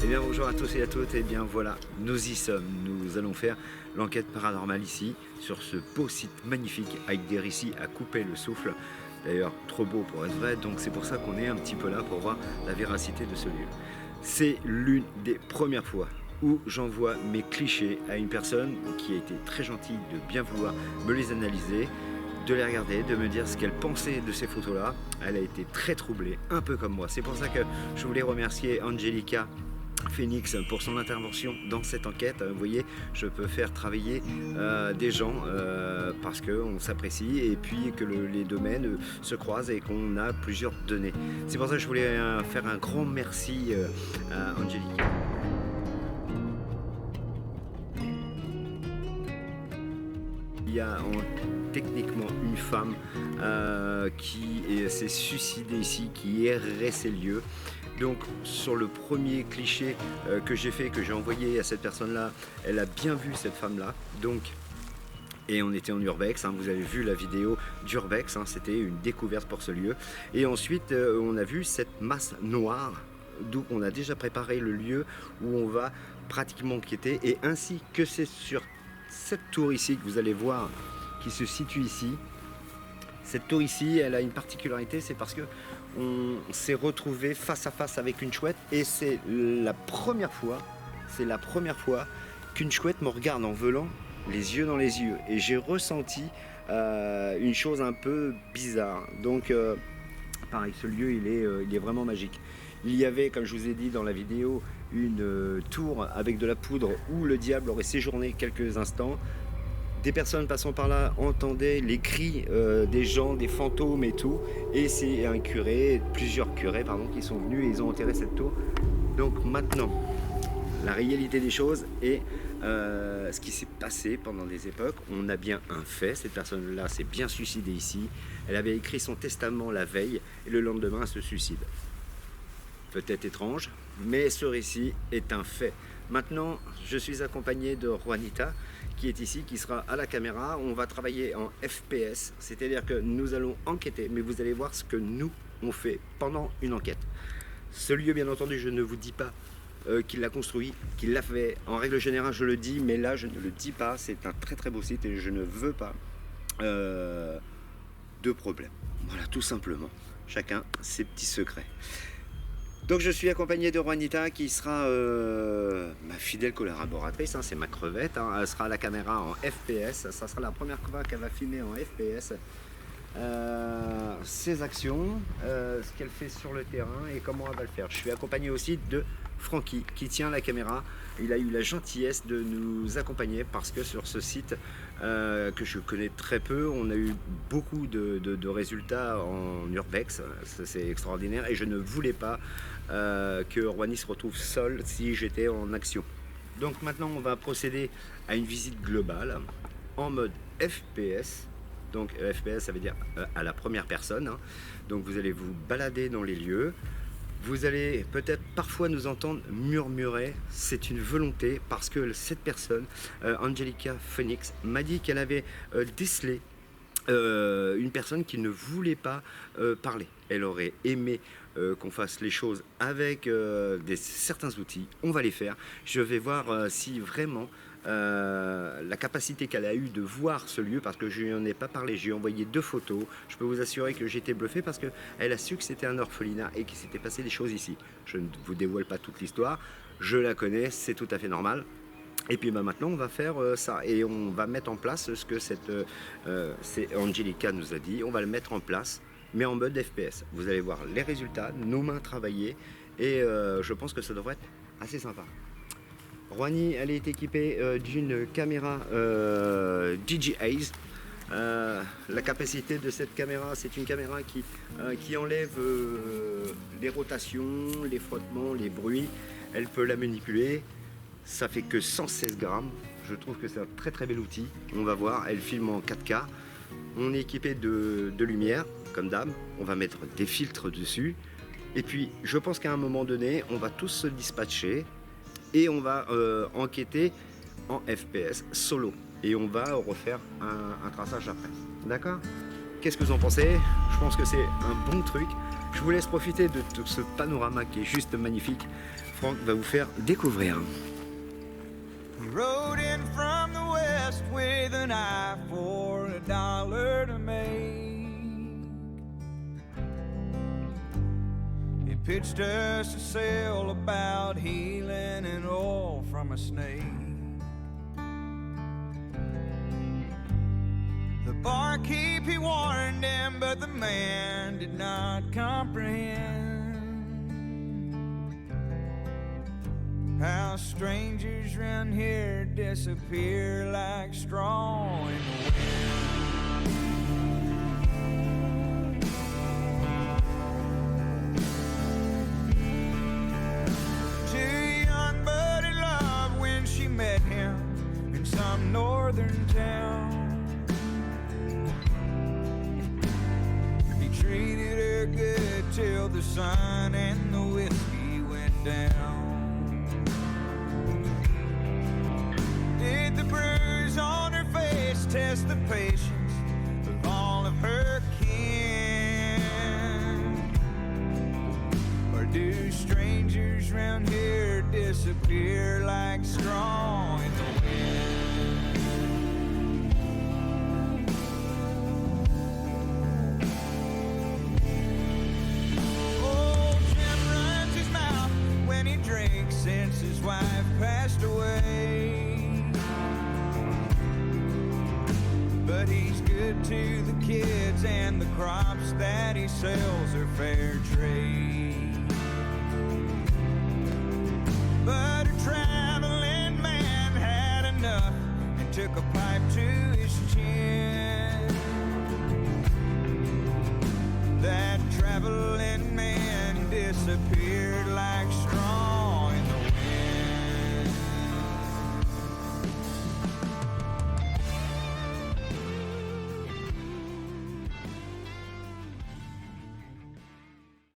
Eh bien bonjour à tous et à toutes, et bien voilà, nous y sommes. Nous allons faire l'enquête paranormale ici, sur ce beau site magnifique, avec des récits à couper le souffle. D'ailleurs, trop beau pour être vrai, donc c'est pour ça qu'on est un petit peu là pour voir la véracité de ce lieu. C'est l'une des premières fois où j'envoie mes clichés à une personne qui a été très gentille de bien vouloir me les analyser, de les regarder, de me dire ce qu'elle pensait de ces photos-là. Elle a été très troublée, un peu comme moi. C'est pour ça que je voulais remercier Angelica Phoenix pour son intervention dans cette enquête. Vous voyez, je peux faire travailler des gens parce qu'on s'apprécie et puis que les domaines se croisent et qu'on a plusieurs données. C'est pour ça que je voulais faire un grand merci à Angelica. Il y a techniquement une femme qui s'est suicidée ici, qui errait ces lieux. Donc sur le premier cliché que j'ai fait, que j'ai envoyé à cette personne-là, elle a bien vu cette femme-là. Donc, et on était en urbex, hein, vous avez vu la vidéo d'urbex, hein, c'était une découverte pour ce lieu. Et ensuite, on a vu cette masse noire, d'où on a déjà préparé le lieu où on va pratiquement enquêter. Et ainsi que c'est sur cette tour ici que vous allez voir, qui se situe ici. Cette tour ici, elle a une particularité, c'est parce que on s'est retrouvé face à face avec une chouette et c'est la première fois qu'une chouette me regarde en volant les yeux dans les yeux et j'ai ressenti une chose un peu bizarre. Donc pareil, ce lieu il est vraiment magique. Il y avait, comme je vous ai dit dans la vidéo, une tour avec de la poudre où le diable aurait séjourné quelques instants. Des personnes passant par là entendaient les cris des gens, des fantômes et tout. Et c'est un curé, plusieurs curés pardon, qui sont venus et ils ont enterré cette tour. Donc maintenant, la réalité des choses et ce qui s'est passé pendant des époques, on a bien un fait. Cette personne-là s'est bien suicidée ici. Elle avait écrit son testament la veille et le lendemain elle se suicide. Peut-être étrange, mais ce récit est un fait. Maintenant, je suis accompagné de Juanita qui est ici, qui sera à la caméra. On va travailler en FPS, c'est-à-dire que nous allons enquêter, mais vous allez voir ce que nous, on fait pendant une enquête. Ce lieu, bien entendu, je ne vous dis pas qu'il l'a construit, qu'il l'a fait. En règle générale, je le dis, mais là, je ne le dis pas. C'est un très très beau site et je ne veux pas de problème. Voilà, tout simplement. Chacun ses petits secrets. Donc je suis accompagné de Juanita qui sera ma fidèle collaboratrice, hein, c'est ma crevette, hein, elle sera à la caméra en FPS, ça sera la première fois qu'elle va filmer en FPS ses actions, ce qu'elle fait sur le terrain et comment elle va le faire. Je suis accompagné aussi de Francky qui tient la caméra. Il a eu la gentillesse de nous accompagner parce que sur ce site que je connais très peu, on a eu beaucoup de résultats en urbex, c'est extraordinaire et je ne voulais pas que Juani se retrouve seul si j'étais en action. Donc maintenant on va procéder à une visite globale en mode FPS. Donc FPS ça veut dire à la première personne, hein. Donc vous allez vous balader dans les lieux. Vous allez peut-être parfois nous entendre murmurer, c'est une volonté parce que cette personne, Angelica Phoenix, m'a dit qu'elle avait décelé une personne qui ne voulait pas parler. Elle aurait aimé qu'on fasse les choses avec certains outils. On va les faire. Je vais voir si vraiment la capacité qu'elle a eue de voir ce lieu, parce que je lui en ai pas parlé, j'ai envoyé 2 photos. Je peux vous assurer que j'étais bluffé parce qu'elle a su que c'était un orphelinat et qu'il s'était passé des choses ici. Je ne vous dévoile pas toute l'histoire. Je la connais, c'est tout à fait normal. Et puis maintenant on va faire ça et on va mettre en place ce que Angelica nous a dit. On va le mettre en place mais en mode FPS. Vous allez voir les résultats, nos mains travailler et je pense que ça devrait être assez sympa. Juani, elle est équipée d'une caméra DJI. La capacité de cette caméra, c'est une caméra qui enlève les rotations, les frottements, les bruits. Elle peut la manipuler. Ça fait que 116 grammes. Je trouve que c'est un très très bel outil. On va voir, elle filme en 4K. On est équipé de lumière, comme d'hab. On va mettre des filtres dessus. Et puis, je pense qu'à un moment donné, on va tous se dispatcher et on va enquêter en FPS solo. Et on va refaire un traçage après. D'accord ? Qu'est-ce que vous en pensez ? Je pense que c'est un bon truc. Je vous laisse profiter de tout ce panorama qui est juste magnifique. Franck va vous faire découvrir. He rode in from the west with an eye for $1 to make. He pitched us a sail about healing and oil from a snake. The barkeep, he warned him, but the man did not comprehend how strangers round here disappear like straw in the wind. Too young but in love when she met him in some northern town. He treated her good till the sun and the whiskey went down. Did the bruise on her face test the patience of all of her kin? Or do strangers round here disappear like straw in the wind? Oh, Jim runs his mouth when he drinks since his wife passed away. But he's good to the kids and the crops that he sells are fair trade. But